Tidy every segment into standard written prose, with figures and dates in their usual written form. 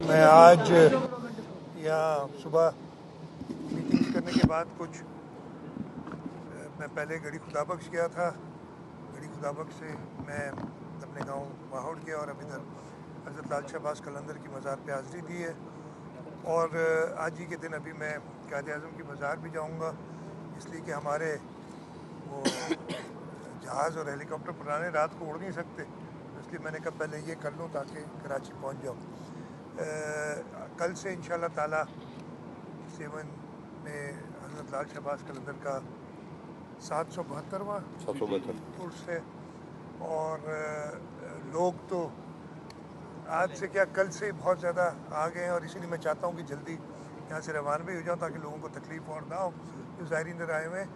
मैं आज यहाँ सुबह मीटिंग्स करने के बाद मैं पहले गढ़ी खुदाबख्श गया था। गढ़ी खुदाबख्श से मैं अपने गांव माहौड़ गया और अब इधर हज़रत लाल शाह अब्बास कलंदर की मज़ार पे हाज़री दी है। और आज ही के दिन अभी मैं कायद आज़म की मज़ार भी जाऊँगा, इसलिए कि हमारे वो जहाज़ और हेलीकॉप्टर पुराने रात को उड़ नहीं सकते, इसलिए मैंने कहा पहले ये कर लूँ ताकि कराची पहुँच जाऊँ। कल से इंशाअल्लाह ताला 7 में हज़रत लाल शाह अब्बास कलंदर का 772वां उर्स है। और लोग तो आज से क्या कल से बहुत ज़्यादा आ गए हैं, और इसीलिए मैं चाहता हूँ कि जल्दी यहाँ से रवाना भी हो जाऊँ ताकि लोगों को तकलीफ़ और ना हो जो ज़ायरीन इधर आए हुए हैं।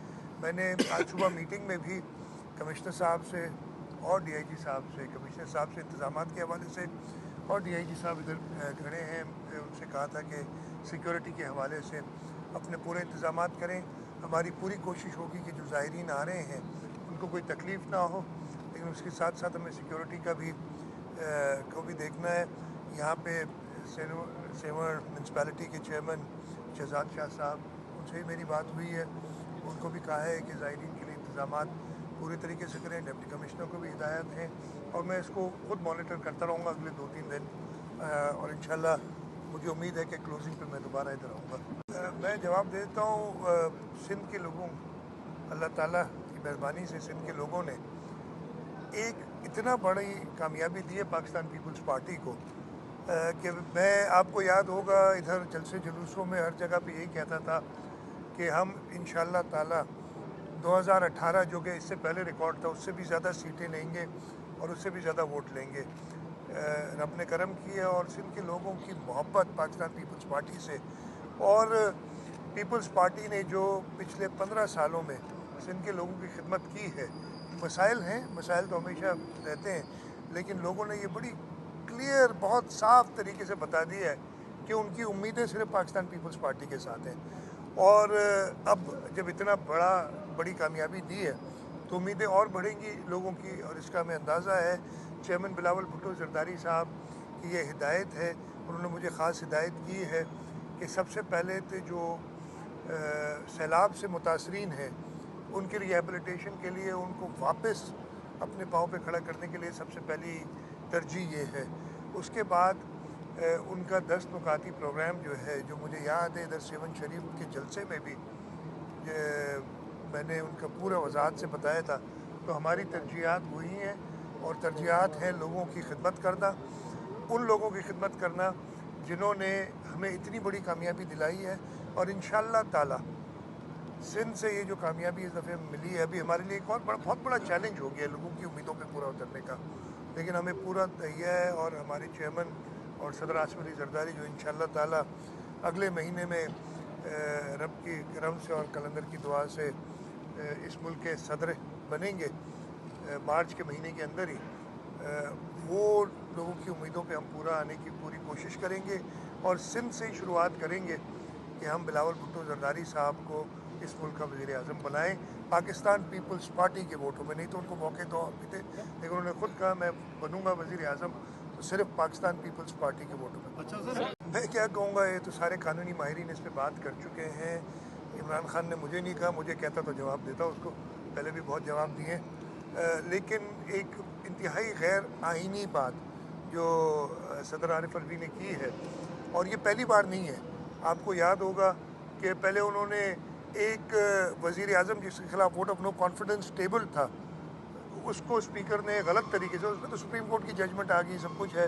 मैंने आज सुबह मीटिंग में भी कमिश्नर साहब से और DIG साहब से, कमिश्नर साहब से इंतज़ामात के हवाले से और DIG साहब इधर खड़े हैं, उनसे कहा था कि सिक्योरिटी के हवाले से अपने पूरे इंतज़ामात करें। हमारी पूरी कोशिश होगी कि जो ज़ायरीन आ रहे हैं उनको कोई तकलीफ़ ना हो, लेकिन उसके साथ साथ हमें सिक्योरिटी का भी को भी देखना है। यहाँ पे सेवर म्यूनसिपैलिटी के चेयरमैन शहजाद शाह साहब, उनसे ही मेरी बात हुई है, उनको भी कहा है कि ज़ायरीन के लिए इंतज़ामात पूरी तरीके से करें। डिप्टी कमिश्नर को भी हिदायत है और मैं इसको ख़ुद मॉनिटर करता रहूँगा अगले 2-3 दिन, और इंशाल्लाह मुझे उम्मीद है कि क्लोजिंग पे मैं दोबारा इधर आऊँगा। मैं जवाब देता हूँ, सिंध के लोगों, अल्लाह ताला की मेहरबानी से सिंध के लोगों ने एक इतना बड़ी कामयाबी दी है पाकिस्तान पीपल्स पार्टी को कि मैं, आपको याद होगा इधर जलसे जुलूसों में हर जगह पे यही कहता था कि हम इंशाअल्लाह ताला 2018 जो कि इससे पहले रिकॉर्ड था उससे भी ज़्यादा सीटें लेंगे और उससे भी ज़्यादा वोट लेंगे। रब ने करम किया और सिंध के लोगों की मोहब्बत पाकिस्तान पीपल्स पार्टी से, और पीपल्स पार्टी ने जो पिछले 15 सालों में सिंध के लोगों की खिदमत की है। मसाइल हैं, मसाइल तो हमेशा रहते हैं, लेकिन लोगों ने ये बड़ी क्लियर, बहुत साफ़ तरीके से बता दिया है कि उनकी उम्मीदें सिर्फ पाकिस्तान पीपल्स पार्टी के साथ हैं। और अब जब इतना बड़ी कामयाबी दी है तो उम्मीदें और बढ़ेंगी लोगों की, और इसका हमें अंदाज़ा है। चेयरमैन बिलावल भुट्टो जरदारी साहब की ये हिदायत है, उन्होंने मुझे ख़ास हिदायत की है कि सबसे पहले तो जो सैलाब से मुतासरीन हैं उनकी रिहेबिलिटेशन के लिए, उनको वापस अपने पाँव पे खड़ा करने के लिए सबसे पहली तरजीह ये है। उसके बाद उनका 10 नुकाती प्रोग्राम जो है, जो मुझे याद है इधर सेवन शरीफ के जलसे में भी मैंने उनका पूरा वजाहत से बताया था। तो हमारी तरजीहात वही हैं, और तरजीहात हैं लोगों की खिदमत करना, उन लोगों की खिदमत करना जिन्होंने हमें इतनी बड़ी कामयाबी दिलाई है। और इंशाअल्लाह ताला सिंध से ये जो कामयाबी इस दफ़े मिली है, अभी हमारे लिए एक और बहुत बड़ा चैलेंज हो गया लोगों की उम्मीदों पे पूरा उतरने का, लेकिन हमें पूरा तैयार है। और हमारे चेयरमैन और सदर आसिफ अली जरदारी जो इंशाअल्लाह ताला अगले महीने में रब की करम से और कलंदर की दुआ से इस मुल्क के सदर बनेंगे मार्च के महीने के अंदर ही, वो लोगों की उम्मीदों पे हम पूरा आने की पूरी कोशिश करेंगे। और सिंध से ही शुरुआत करेंगे कि हम बिलावल भुट्टो जरदारी साहब को इस मुल्क का वज़ीर आज़म बनाएँ पाकिस्तान पीपल्स पार्टी के वोटों में। नहीं तो उनको मौके तो भी थे, लेकिन उन्होंने खुद कहा मैं बनूंगा वज़ीर आज़म तो सिर्फ पाकिस्तान पीपल्स पार्टी के वोटों में। अच्छा सर, मैं क्या कहूँगा, ये तो सारे कानूनी माहिरीन इस पर बात कर चुके हैं। इमरान खान ने मुझे नहीं कहा, मुझे कहता तो जवाब देता उसको, पहले भी बहुत जवाब दिए। लेकिन एक इंतहाई गैर आइनी बात जो सदर आरिफ अलवी ने की है, और ये पहली बार नहीं है। आपको याद होगा कि पहले उन्होंने एक वज़ीर आज़म जिसके खिलाफ vote of no confidence table था, उसको स्पीकर ने गलत तरीके से, उसमें तो सुप्रीम कोर्ट की जजमेंट आ गई, सब कुछ है,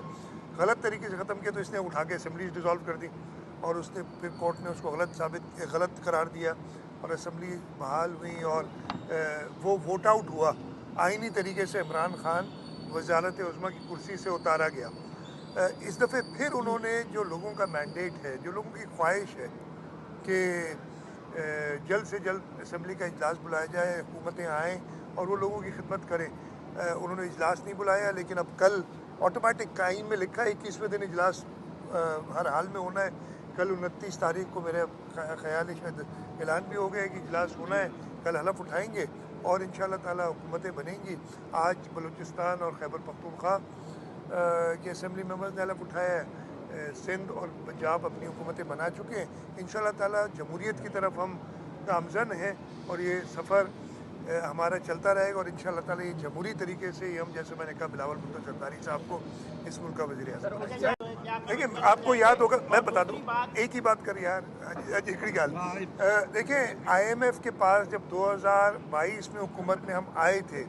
गलत तरीके से ख़त्म किया, तो इसने उठा के असम्बली डिज़ोल्व कर दी, और उसने फिर कोर्ट ने उसको गलत करार दिया और असम्बली बहाल हुई, और वो वोट आउट हुआ। आइनी तरीके से इमरान खान वज़ारत उज़्मा की कुर्सी से उतारा गया। इस दफ़े फिर उन्होंने जो लोगों का मैंडेट है, जो लोगों की ख्वाहिश है कि जल्द से जल्द असम्बली का इजलास बुलाया जाए, हुकूमतें आएँ और वो लोगों की खिदमत करें, उन्होंने इजलास नहीं बुलाया। लेकिन अब कल ऑटोमेटिक कायम में लिखा है 21वें दिन इजलास हर हाल में होना है। कल 29 तारीख को मेरे ख्याल है शायद ऐलान भी हो गया कि इजलास होना है, कल हलफ उठाएंगे और इंशाअल्लाह ताला हुकूमतें बनेंगी। आज बलूचिस्तान और खैबर पख्तूनख्वा के असम्बली मेंबर्स ने हलफ उठाया है, सिंध और पंजाब अपनी हुकूमतें बना चुके हैं। इंशाअल्लाह ताला जमहूरियत की तरफ हम गामज़न हैं और ये सफ़र हमारा चलता रहेगा और इंशाअल्लाह ताला ये जमहूरी तरीके से ही हम, जैसे मैंने कहा, बिलावल भुट्टो जरदारी साहब को इस मुल्क का वज़ीर-ए-आज़म। देखिए, आपको याद होगा, मैं बता दूं, एक ही बात कर यार, जिकड़ी गाल। देखिए, IMF के पास जब 2022 में हुकूमत में हम आए थे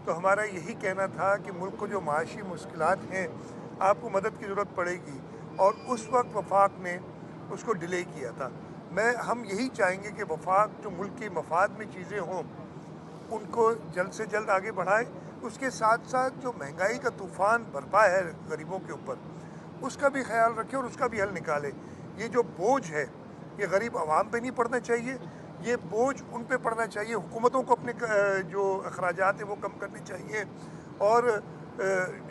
तो हमारा यही कहना था कि मुल्क को जो माशी मुश्किलात हैं, आपको मदद की ज़रूरत पड़ेगी, और उस वक्त वफाक ने उसको डिले किया था। हम यही चाहेंगे कि वफाक जो मुल्क के मफाद में चीज़ें हों उनको जल्द से जल्द आगे बढ़ाए। उसके साथ साथ जो महंगाई का तूफ़ान बरपा है गरीबों के ऊपर, उसका भी ख्याल रखे और उसका भी हल निकाले। ये जो बोझ है ये गरीब आवाम पे नहीं पड़ना चाहिए, ये बोझ उन पे पड़ना चाहिए। हुकूमतों को अपने जो अखराजात हैं वो कम करने चाहिए। और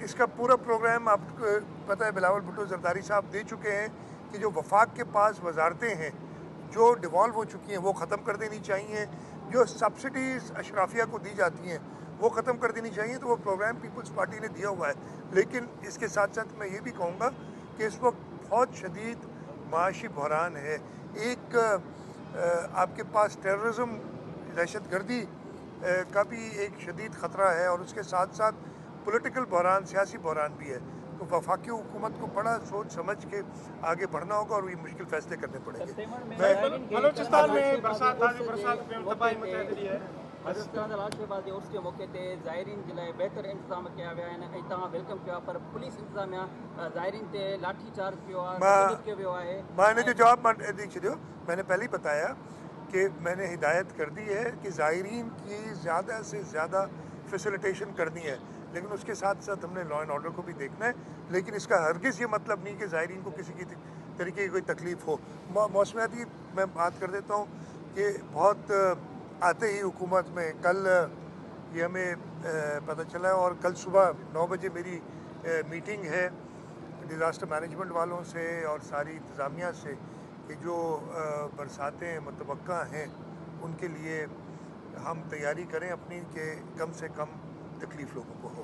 इसका पूरा प्रोग्राम आपको पता है, बिलावल भुट्टो जरदारी साहब दे चुके हैं कि जो वफाक के पास वजारतें हैं जो डिवॉल्व हो चुकी हैं वो ख़त्म कर देनी चाहिए, जो सब्सिडीज़ अशराफिया को दी जाती हैं वो ख़त्म कर देनी चाहिए। तो वो प्रोग्राम पीपल्स पार्टी ने दिया हुआ है। लेकिन इसके साथ साथ मैं ये भी कहूँगा कि इस वक्त बहुत शदीद माशी बहरान है। एक आपके पास टेररिज्म, दहशतगर्दी का भी एक शदीद ख़तरा है, और उसके साथ साथ पॉलिटिकल बहरान, सियासी बहरान भी है। तो वफाकी हुकूमत को बड़ा सोच समझ के आगे बढ़ना होगा और ये मुश्किल फैसले करने पड़ेंगे। बलूचिस्तान में बरसात तबाही मचाए दी है। उसके मौके ते ज़ायरीन जे लाइ बहितर इंतज़ाम कया विया आहिनि ऐं तव्हां वेलकम कयो आहे, पर पुलिस इंतज़ामिया ज़ायरीन ते लाठी चार्ज कयो आहे, कयो वियो आहे। मां जो जवाब ॾेई छॾियो। मैंने पहले ही बताया कि मैंने हिदायत कर दी है कि ज़ायरीन की ज़्यादा से ज़्यादा फैसिलिटेशन करनी है, लेकिन उसके साथ साथ हमने लॉ एंड ऑर्डर को भी देखना है। लेकिन इसका हरगिज़ ये मतलब नहीं कि ज़ायरीन को किसी की तरीके की कोई तकलीफ़ हो। मौसमियाती मैं बात कर देता हूँ कि बहुत आते ही हुकूमत में कल ये हमें पता चला, और कल सुबह 9 बजे मेरी मीटिंग है डिज़ास्टर मैनेजमेंट वालों से और सारी इंतज़ामिया से कि जो बरसातें मुतवक्का हैं उनके लिए हम तैयारी करें अपनी, कि कम से कम तकलीफ़ लोगों को हो।